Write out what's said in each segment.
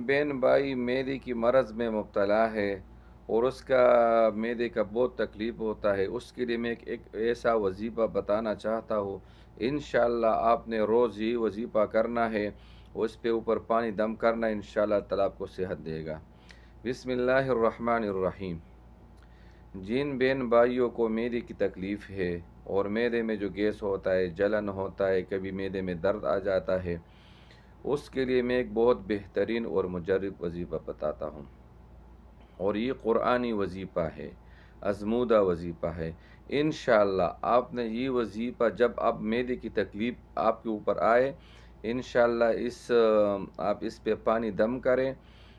بہن بھائی معدے کی مرض میں مبتلا ہے اور اس کا معدے کا بہت تکلیف ہوتا ہے، اس کے لیے میں ایک ایسا وظیفہ بتانا چاہتا ہوں۔ انشاءاللہ آپ نے روز یہ وظیفہ کرنا ہے اور اس پہ اوپر پانی دم کرنا، انشاءاللہ تعالیٰ آپ کو صحت دے گا۔ بسم اللہ الرحمن الرحیم۔ جن بہن بھائیوں کو معدے کی تکلیف ہے اور معدے میں جو گیس ہوتا ہے، جلن ہوتا ہے، کبھی معدے میں درد آ جاتا ہے، اس کے لیے میں ایک بہت بہترین اور مجرب وظیفہ بتاتا ہوں، اور یہ قرآنی وظیفہ ہے، ازمودہ وظیفہ ہے۔ انشاءاللہ آپ نے یہ وظیفہ جب آپ معدے کی تکلیف آپ کے اوپر آئے، انشاءاللہ آپ اس پہ پانی دم کریں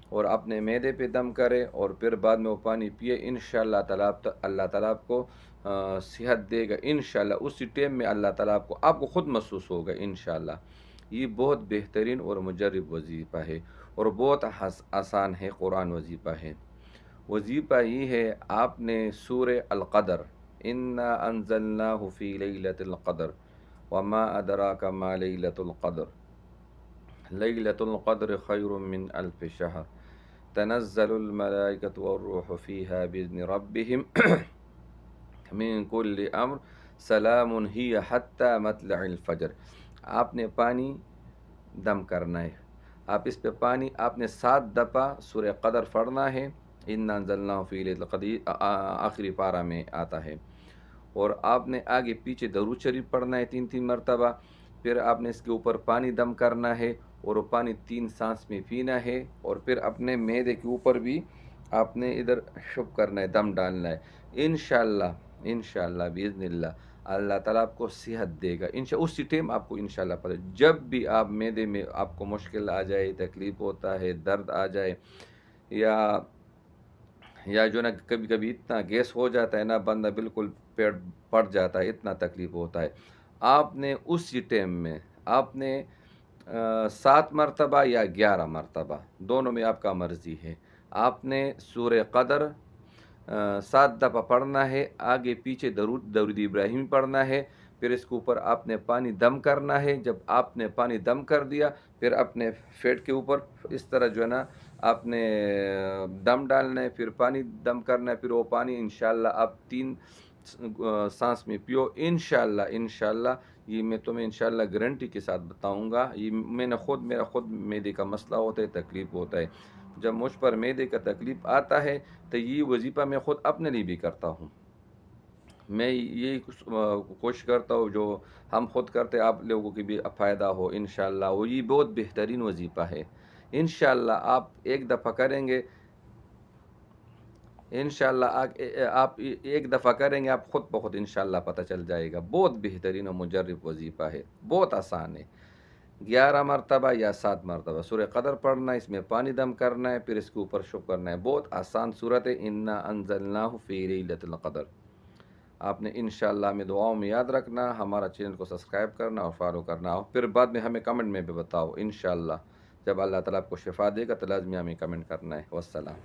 اور اپنے معدے پہ دم کریں اور پھر بعد میں وہ پانی پیے، انشاءاللہ تعالیٰ اللہ تعالیٰ آپ کو صحت دے گا۔ انشاءاللہ اسی ٹائم میں اللہ تعالیٰ آپ کو خود محسوس ہوگا انشاءاللہ۔ یہ بہت بہترین اور مجرب وظیفہ ہے اور بہت آسان ہے، قرآن وظیفہ ہے۔ وظیفہ یہ ہے، آپ نے سورہ القدر، انا انزلناہ فی لیلۃ القدر وما ادراک ما لیلۃ القدر، لیلۃ القدر خیر من الف شہر، تنزل الملائکۃ والروح فیہا باذن ربہم من کل امر، سلام ہی حتی مطلع الفجر۔ آپ نے پانی دم کرنا ہے، آپ اس پہ پانی آپ نے 7 دفعہ سورہ قدر پڑھنا ہے، انا انزلناہ فی لیلۃ القدر آخری پارہ میں آتا ہے، اور آپ نے آگے پیچھے درود شریف پڑھنا ہے 3 مرتبہ، پھر آپ نے اس کے اوپر پانی دم کرنا ہے اور وہ پانی 3 سانس میں پینا ہے، اور پھر اپنے معدے کے اوپر بھی آپ نے ادھر شب کرنا ہے، دم ڈالنا ہے۔ انشاءاللہ باذن اللہ اللہ تعالیٰ آپ کو صحت دے گا، اسی ٹائم آپ کو انشاءاللہ پتہ، جب بھی آپ معدے میں آپ کو مشکل آ جائے، تکلیف ہوتا ہے، درد آ جائے، یا جو نا کبھی کبھی اتنا گیس ہو جاتا ہے نا، بندہ بالکل پیٹ پڑ جاتا ہے، اتنا تکلیف ہوتا ہے، آپ نے اسی ٹائم میں آپ نے 7 مرتبہ یا 11 مرتبہ، دونوں میں آپ کا مرضی ہے، آپ نے سورہ قدر 7 دفعہ پڑھنا ہے، آگے پیچھے درود ابراہیم پڑھنا ہے، پھر اس کے اوپر آپ نے پانی دم کرنا ہے۔ جب آپ نے پانی دم کر دیا، پھر اپنے پیٹ کے اوپر اس طرح جو ہے نا آپ نے دم ڈالنا ہے، پھر پانی دم کرنا ہے، پھر وہ پانی انشاءاللہ آپ 3 سانس میں پیو، انشاءاللہ یہ میں تمہیں انشاءاللہ گارنٹی کے ساتھ بتاؤں گا۔ یہ میرا خود معدے کا مسئلہ ہوتا ہے، تکلیف ہوتا ہے، جب مجھ پر معدے کا تکلیف آتا ہے تو یہ وظیفہ میں خود اپنے لیے بھی کرتا ہوں، میں یہی کوشش کرتا ہوں جو ہم خود کرتے آپ لوگوں کی بھی فائدہ ہو انشاءاللہ، اور یہ بہت بہترین وظیفہ ہے۔ انشاءاللہ آپ ایک دفعہ کریں گے، انشاءاللہ آپ ایک دفعہ کریں گے، آپ خود بخود انشاءاللہ پتہ چل جائے گا، بہت بہترین اور مجرب وظیفہ ہے، بہت آسان ہے۔ 11 مرتبہ یا 7 مرتبہ سورہ قدر پڑھنا ہے، اس میں پانی دم کرنا ہے، پھر اس کے اوپر شب کرنا ہے، بہت آسان صورت ہے، انا انزلناہ فی لیلۃ القدر۔ آپ نے انشاءاللہ ہمیں دعاؤں میں یاد رکھنا، ہمارا چینل کو سبسکرائب کرنا اور فالو کرنا، اور پھر بعد میں ہمیں کمنٹ میں بھی بتاؤ انشاءاللہ، جب اللہ تعالیٰ آپ کو شفا دے گا تو لازمی ہمیں کمنٹ کرنا ہے۔ والسلام۔